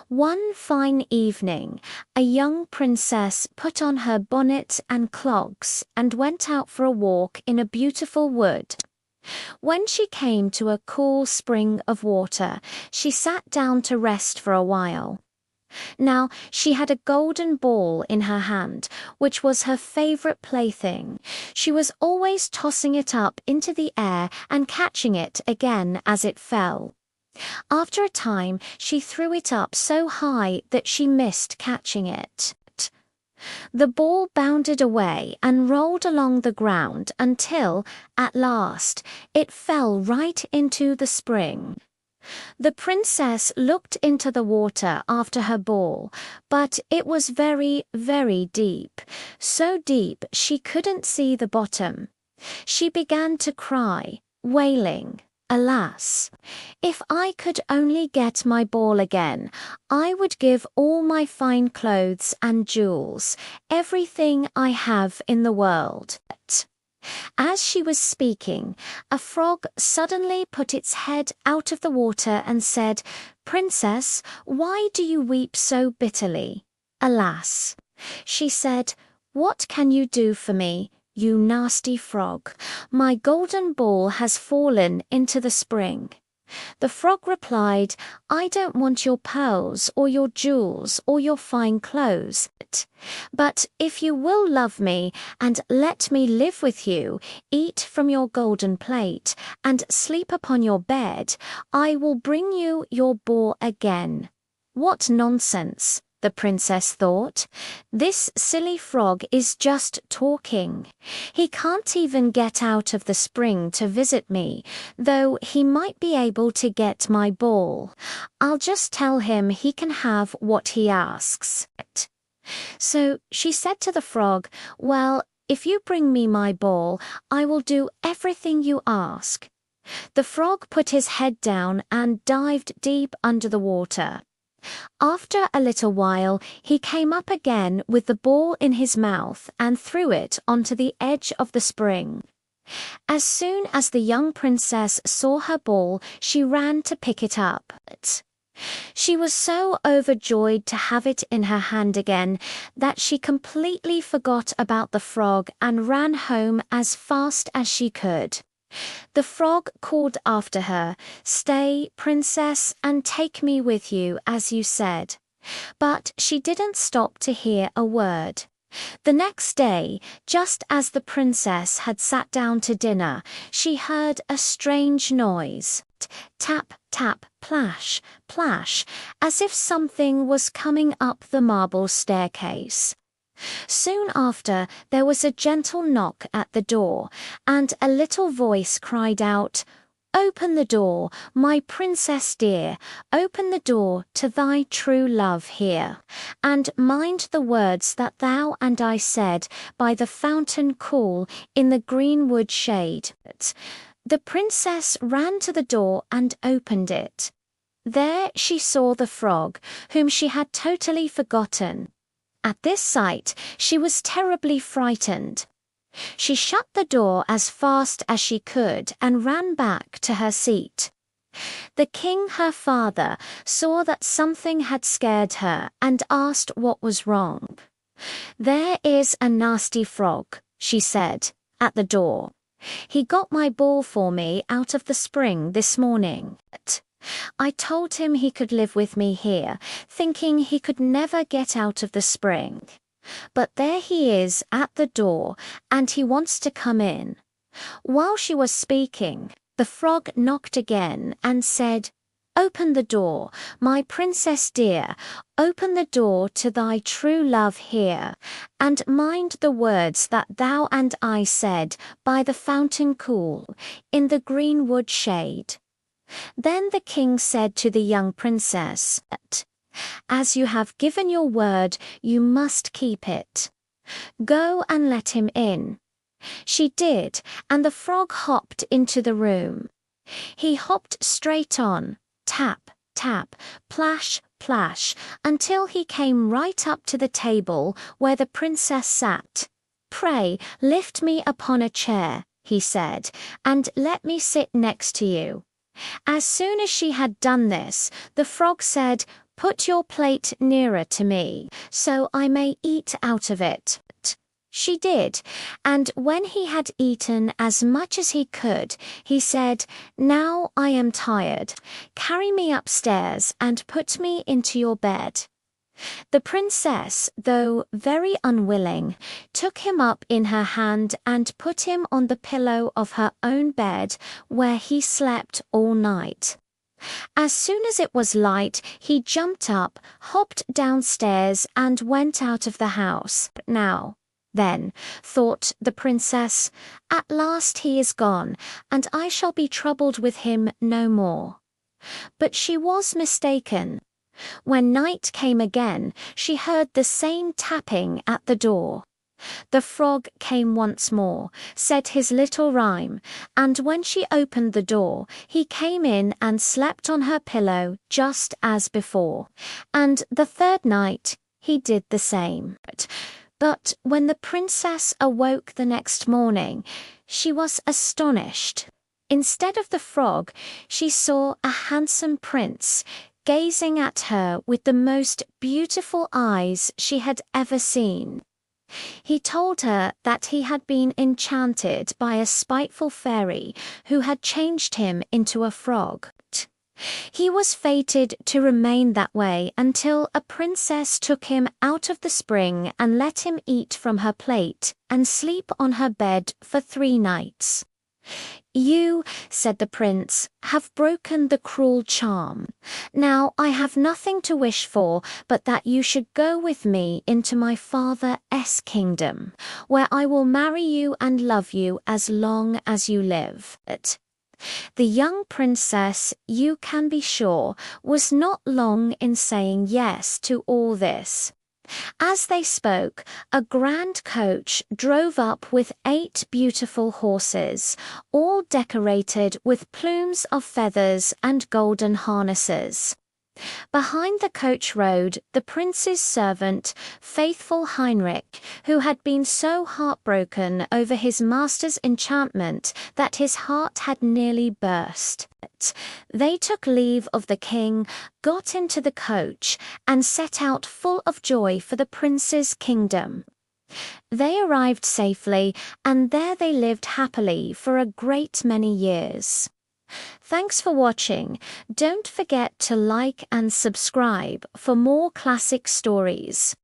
One fine evening, a young princess put on her bonnet and clogs and went out for a walk in a beautiful wood. When she came to a cool spring of water, she sat down to rest for a while. Now, she had a golden ball in her hand, which was her favorite plaything. She was always tossing it up into the air and catching it again as it fell. After a time, she threw it up so high that she missed catching it. The ball bounded away and rolled along the ground until, at last, it fell right into the spring. The princess looked into the water after her ball, but it was very, very deep, so deep she couldn't see the bottom. She began to cry, wailing, "Alas! If I could only get my ball again, I would give all my fine clothes and jewels, everything I have in the world." As she was speaking, a frog suddenly put its head out of the water and said, "Princess, why do you weep so bitterly?" "Alas," she said, "what can you do for me, you nasty frog? My golden ball has fallen into the spring." The frog replied, "I don't want your pearls or your jewels or your fine clothes. But if you will love me and let me live with you, eat from your golden plate, and sleep upon your bed, I will bring you your ball again." What nonsense, the princess thought. This silly frog is just talking. He can't even get out of the spring to visit me, though he might be able to get my ball. I'll just tell him he can have what he asks. So she said to the frog, "Well, if you bring me my ball, I will do everything you ask." The frog put his head down and dived deep under the water. After a little while, he came up again with the ball in his mouth and threw it onto the edge of the spring. As soon as the young princess saw her ball, she ran to pick it up. She was so overjoyed to have it in her hand again that she completely forgot about the frog and ran home as fast as she could. The frog called after her, "Stay, princess, and take me with you, as you said." But she didn't stop to hear a word. The next day, just as the princess had sat down to dinner, she heard a strange noise. Tap, tap, plash, plash, as if something was coming up the marble staircase. Soon after, there was a gentle knock at the door, and a little voice cried out, "Open the door, my princess dear, open the door to thy true love here, and mind the words that thou and I said by the fountain cool in the greenwood shade." The princess ran to the door and opened it. There she saw the frog, whom she had totally forgotten. At this sight, she was terribly frightened. She shut the door as fast as she could and ran back to her seat. The king, her father, saw that something had scared her and asked what was wrong. "There is a nasty frog," she said, "at the door. He got my ball for me out of the spring this morning. I told him he could live with me here, thinking he could never get out of the spring. But there he is at the door, and he wants to come in." While she was speaking, the frog knocked again and said, "Open the door, my princess dear, open the door to thy true love here, and mind the words that thou and I said by the fountain cool, in the greenwood shade." Then the king said to the young princess, "As you have given your word, you must keep it. Go and let him in." She did, and the frog hopped into the room. He hopped straight on, tap, tap, plash, plash, until he came right up to the table where the princess sat. "Pray lift me upon a chair," he said, "and let me sit next to you." As soon as she had done this, the frog said, "Put your plate nearer to me, so I may eat out of it." She did, and when he had eaten as much as he could, he said, "Now I am tired. Carry me upstairs and put me into your bed." The princess, though very unwilling, took him up in her hand and put him on the pillow of her own bed, where he slept all night. As soon as it was light, he jumped up, hopped downstairs, and went out of the house. "Now, then," thought the princess, "at last he is gone, and I shall be troubled with him no more." But she was mistaken. When night came again, she heard the same tapping at the door. The frog came once more, said his little rhyme, and when she opened the door, he came in and slept on her pillow just as before. And the third night, he did the same. But when the princess awoke the next morning, she was astonished. Instead of the frog, she saw a handsome prince gazing at her with the most beautiful eyes she had ever seen. He told her that he had been enchanted by a spiteful fairy who had changed him into a frog. He was fated to remain that way until a princess took him out of the spring and let him eat from her plate and sleep on her bed for 3 nights. "You," said the prince, "have broken the cruel charm. Now I have nothing to wish for but that you should go with me into my father's kingdom, where I will marry you and love you as long as you live." The young princess, you can be sure, was not long in saying yes to all this. As they spoke, a grand coach drove up with 8 beautiful horses, all decorated with plumes of feathers and golden harnesses. Behind the coach rode the prince's servant, faithful Heinrich, who had been so heartbroken over his master's enchantment that his heart had nearly burst. They took leave of the king, got into the coach, and set out full of joy for the prince's kingdom. They arrived safely, and there they lived happily for a great many years. Thanks for watching. Don't forget to like and subscribe for more classic stories.